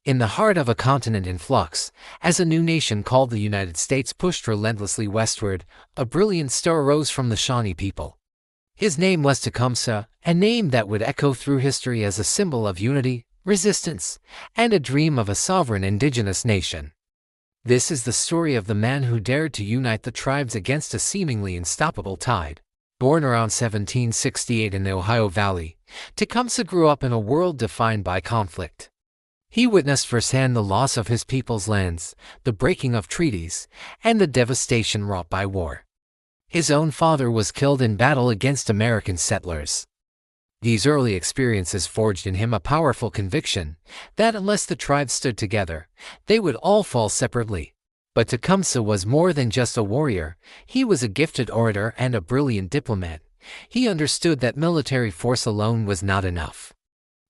In the heart of a continent in flux, as a new nation called the United States pushed relentlessly westward, a brilliant star rose from the Shawnee people. His name was Tecumseh, a name that would echo through history as a symbol of unity, resistance, and a dream of a sovereign indigenous nation. This is the story of the man who dared to unite the tribes against a seemingly unstoppable tide. Born around 1768 in the Ohio Valley, Tecumseh grew up in a world defined by conflict. He witnessed firsthand the loss of his people's lands, the breaking of treaties, and the devastation wrought by war. His own father was killed in battle against American settlers. These early experiences forged in him a powerful conviction that unless the tribes stood together, they would all fall separately. But Tecumseh was more than just a warrior. He was a gifted orator and a brilliant diplomat. He understood that military force alone was not enough.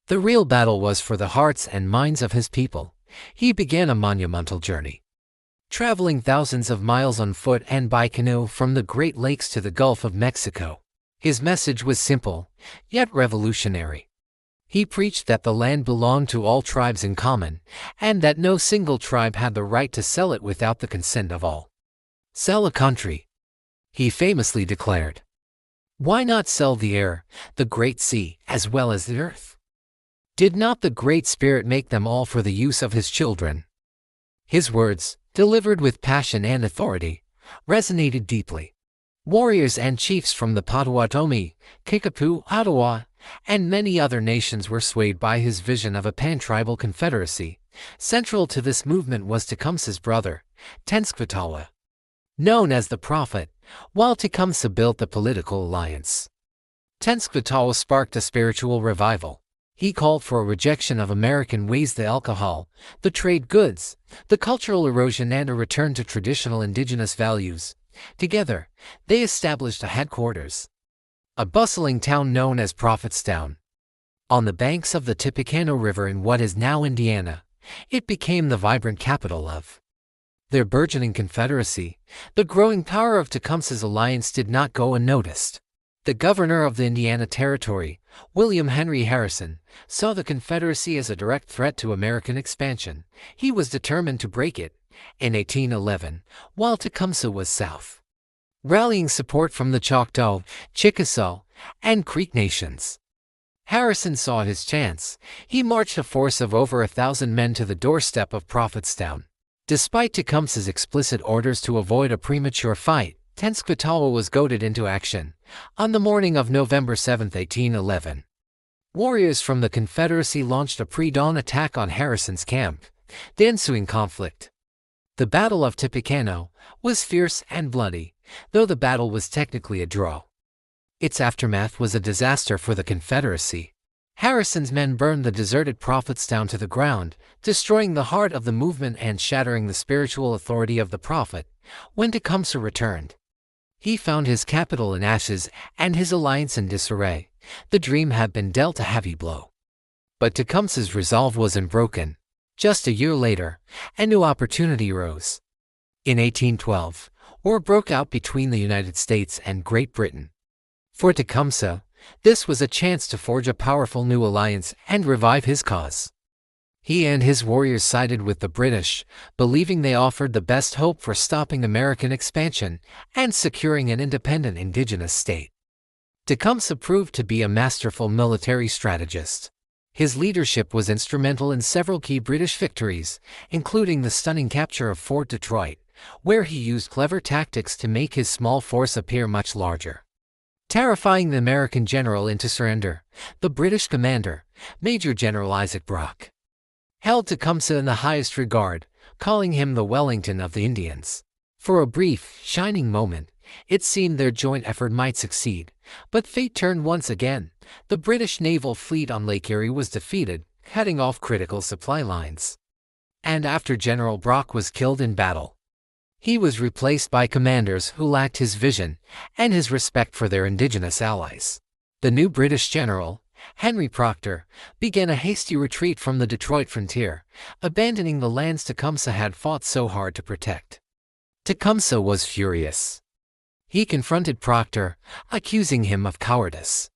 The real battle was for the hearts and minds of his people. He began a monumental journey, traveling thousands of miles on foot and by canoe from the Great Lakes to the Gulf of Mexico. His message was simple, yet revolutionary. He preached that the land belonged to all tribes in common, and that no single tribe had the right to sell it without the consent of all. "Sell a country," he famously declared. "Why not sell the air, the great sea, as well as the earth? Did not the Great Spirit make them all for the use of His children?" His words, delivered with passion and authority, resonated deeply. Warriors and chiefs from the Potawatomi, Kickapoo, Ottawa, and many other nations were swayed by his vision of a pan-tribal confederacy. Central to this movement was Tecumseh's brother, Tenskwatawa, known as the Prophet, while Tecumseh built the political alliance. Tenskwatawa sparked a spiritual revival. He called for a rejection of American ways, the alcohol, the trade goods, the cultural erosion, and a return to traditional indigenous values. Together, they established a headquarters, a bustling town known as Prophetstown. On the banks of the Tippecanoe River in what is now Indiana, it became the vibrant capital of their burgeoning confederacy. The growing power of Tecumseh's alliance did not go unnoticed. The governor of the Indiana Territory, William Henry Harrison, saw the Confederacy as a direct threat to American expansion. He was determined to break it. In 1811, while Tecumseh was south, rallying support from the Choctaw, Chickasaw, and Creek nations, Harrison saw his chance. He marched a force of over 1,000 men to the doorstep of Prophetstown. Despite Tecumseh's explicit orders to avoid a premature fight, Tenskwatawa was goaded into action. On the morning of November 7, 1811, warriors from the Confederacy launched a pre-dawn attack on Harrison's camp. The ensuing conflict, the Battle of Tippecanoe, was fierce and bloody, though the battle was technically a draw. Its aftermath was a disaster for the Confederacy. Harrison's men burned the deserted Prophetstown to the ground, destroying the heart of the movement and shattering the spiritual authority of the Prophet. When Tecumseh returned, he found his capital in ashes and his alliance in disarray. The dream had been dealt a heavy blow. But Tecumseh's resolve was unbroken. Just a year later, a new opportunity arose. In 1812, war broke out between the United States and Great Britain. For Tecumseh, this was a chance to forge a powerful new alliance and revive his cause. He and his warriors sided with the British, believing they offered the best hope for stopping American expansion and securing an independent indigenous state. Tecumseh proved to be a masterful military strategist. His leadership was instrumental in several key British victories, including the stunning capture of Fort Detroit, where he used clever tactics to make his small force appear much larger, terrifying the American general into surrender. The British commander, Major General Isaac Brock, held Tecumseh in the highest regard, calling him the Wellington of the Indians. For a brief, shining moment, it seemed their joint effort might succeed, but fate turned once again. The British naval fleet on Lake Erie was defeated, cutting off critical supply lines. And after General Brock was killed in battle, he was replaced by commanders who lacked his vision and his respect for their indigenous allies. The new British general, Henry Proctor, began a hasty retreat from the Detroit frontier, abandoning the lands Tecumseh had fought so hard to protect. Tecumseh was furious. He confronted Proctor, accusing him of cowardice.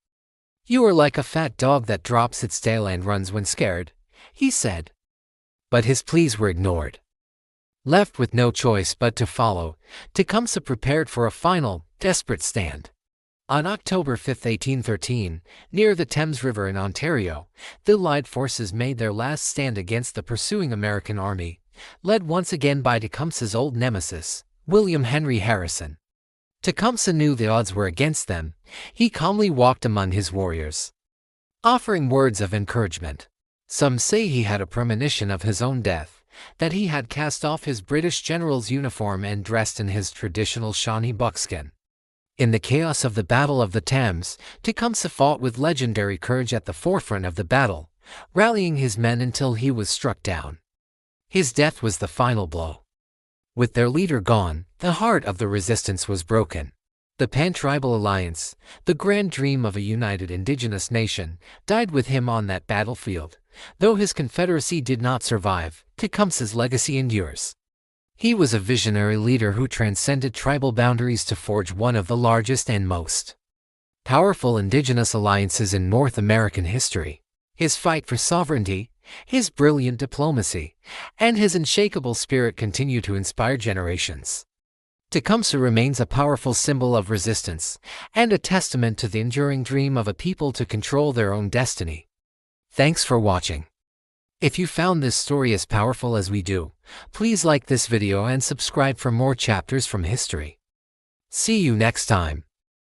"You are like a fat dog that drops its tail and runs when scared," he said. but his pleas were ignored. Left with no choice but to follow, Tecumseh prepared for a final, desperate stand. On October 5, 1813, near the Thames River in Ontario, the Allied forces made their last stand against the pursuing American army, led once again by Tecumseh's old nemesis, William Henry Harrison. Tecumseh knew the odds were against them. He calmly walked among his warriors, offering words of encouragement. Some say he had a premonition of his own death, that he had cast off his British general's uniform and dressed in his traditional Shawnee buckskin. In the chaos of the Battle of the Thames, Tecumseh fought with legendary courage at the forefront of the battle, rallying his men until he was struck down. His death was the final blow. With their leader gone, the heart of the resistance was broken. The Pan-Tribal Alliance, the grand dream of a united Indigenous nation, died with him on that battlefield. Though his Confederacy did not survive, Tecumseh's legacy endures. He was a visionary leader who transcended tribal boundaries to forge one of the largest and most powerful Indigenous alliances in North American history. His fight for sovereignty, his brilliant diplomacy, and his unshakable spirit continue to inspire generations. Tecumseh remains a powerful symbol of resistance and a testament to the enduring dream of a people to control their own destiny. Thanks for watching. If you found this story as powerful as we do, please like this video and subscribe for more chapters from history. See you next time.